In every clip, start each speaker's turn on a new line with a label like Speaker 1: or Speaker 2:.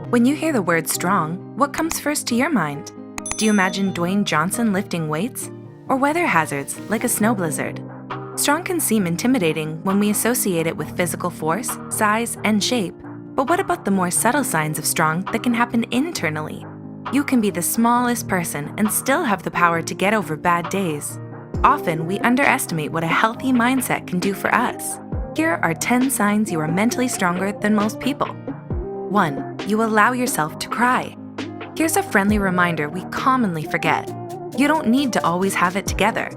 Speaker 1: When you hear the word strong, what comes first to your mind? Do you imagine Dwayne Johnson lifting weights? Or weather hazards like a snow blizzard? Strong can seem intimidating when we associate it with physical force, size, and shape. But what about the more subtle signs of strong that can happen internally? You can be the smallest person and still have the power to get over bad days. Often, we underestimate what a healthy mindset can do for us. Here are 10 signs you are mentally stronger than most people. 1. You allow yourself to cry. Here's a friendly reminder we commonly forget. You don't need to always have it together.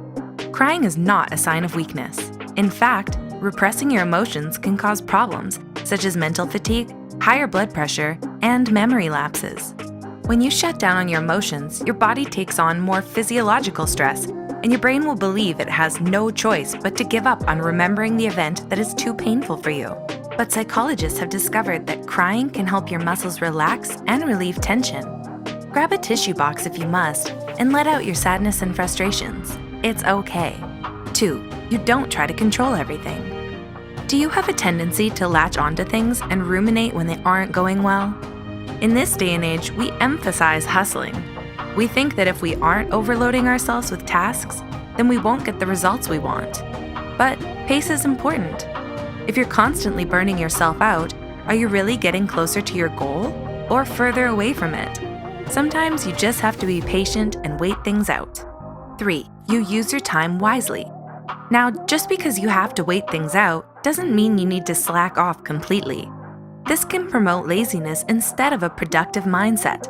Speaker 1: Crying is not a sign of weakness. In fact, repressing your emotions can cause problems such as mental fatigue, higher blood pressure, and memory lapses. When you shut down on your emotions, your body takes on more physiological stress, and your brain will believe it has no choice but to give up on remembering the event that is too painful for you. But psychologists have discovered that crying can help your muscles relax and relieve tension. Grab a tissue box if you must, and let out your sadness and frustrations. It's okay. 2. You don't try to control everything. Do you have a tendency to latch onto things and ruminate when they aren't going well? In this day and age, we emphasize hustling. We think that if we aren't overloading ourselves with tasks, then we won't get the results we want. But pace is important. If you're constantly burning yourself out, are you really getting closer to your goal or further away from it? Sometimes you just have to be patient and wait things out. 3. You use your time wisely. Now, just because you have to wait things out doesn't mean you need to slack off completely. This can promote laziness instead of a productive mindset.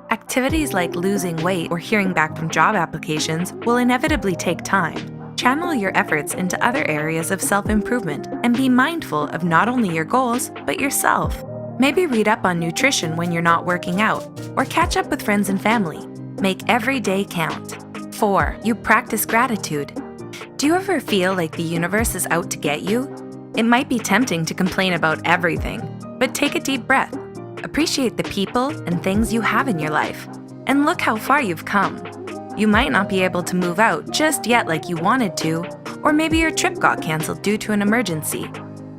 Speaker 1: Activities like losing weight or hearing back from job applications will inevitably take time. Channel your efforts into other areas of self-improvement and be mindful of not only your goals, but yourself. Maybe read up on nutrition when you're not working out, or catch up with friends and family. Make every day count. 4. You practice gratitude. Do you ever feel like the universe is out to get you? It might be tempting to complain about everything, but take a deep breath. Appreciate the people and things you have in your life, and look how far you've come. You might not be able to move out just yet like you wanted to, or maybe your trip got canceled due to an emergency.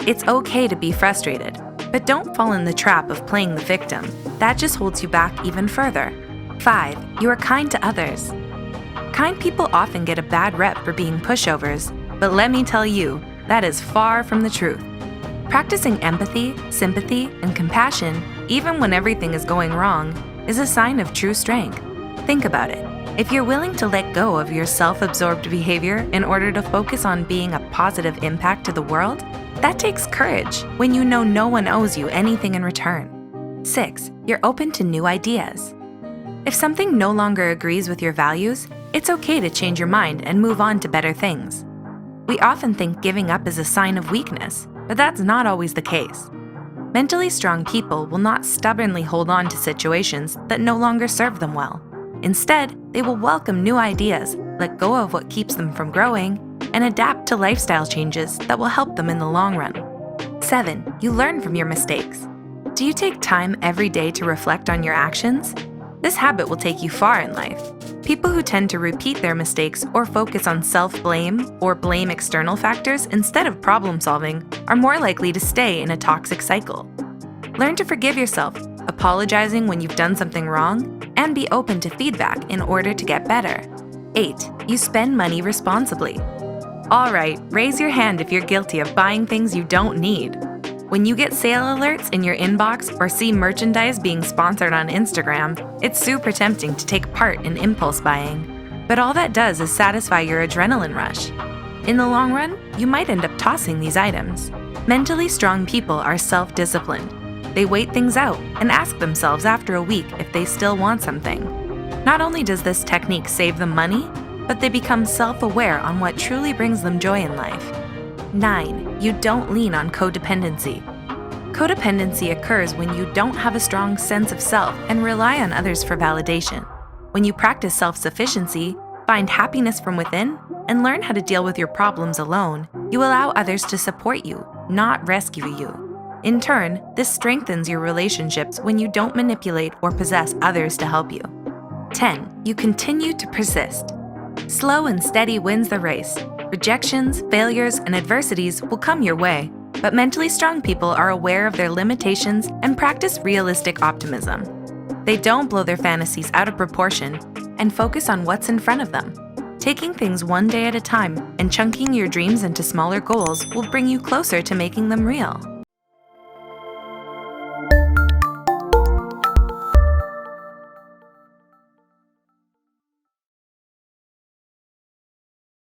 Speaker 1: It's okay to be frustrated, but don't fall in the trap of playing the victim. That just holds you back even further. 5. You are kind to others. Kind people often get a bad rep for being pushovers, but let me tell you, that is far from the truth. Practicing empathy, sympathy, and compassion, even when everything is going wrong, is a sign of true strength. Think about it. If you're willing to let go of your self-absorbed behavior in order to focus on being a positive impact to the world, that takes courage when you know no one owes you anything in return. 6. You're open to new ideas. If something no longer agrees with your values, it's okay to change your mind and move on to better things. We often think giving up is a sign of weakness, but that's not always the case. Mentally strong people will not stubbornly hold on to situations that no longer serve them well. Instead, they will welcome new ideas, let go of what keeps them from growing, and adapt to lifestyle changes that will help them in the long run. 7. You learn from your mistakes. Do you take time every day to reflect on your actions? This habit will take you far in life. People who tend to repeat their mistakes or focus on self-blame or blame external factors instead of problem-solving are more likely to stay in a toxic cycle. Learn to forgive yourself, apologizing when you've done something wrong, and be open to feedback in order to get better. 8. You spend money responsibly. All right, raise your hand if you're guilty of buying things you don't need. When you get sale alerts in your inbox or see merchandise being sponsored on Instagram, it's super tempting to take part in impulse buying. But all that does is satisfy your adrenaline rush. In the long run, you might end up tossing these items. Mentally strong people are self-disciplined. They wait things out and ask themselves after a week if they still want something. Not only does this technique save them money, but they become self-aware on what truly brings them joy in life. 9. You don't lean on codependency. Codependency occurs when you don't have a strong sense of self and rely on others for validation. When you practice self-sufficiency, find happiness from within, and learn how to deal with your problems alone, you allow others to support you, not rescue you. In turn, this strengthens your relationships when you don't manipulate or possess others to help you. 10. You continue to persist. Slow and steady wins the race. Rejections, failures, and adversities will come your way, But mentally strong people are aware of their limitations and practice realistic optimism. They don't blow their fantasies out of proportion and focus on what's in front of them. Taking things one day at a time and chunking your dreams into smaller goals will bring you closer to making them real.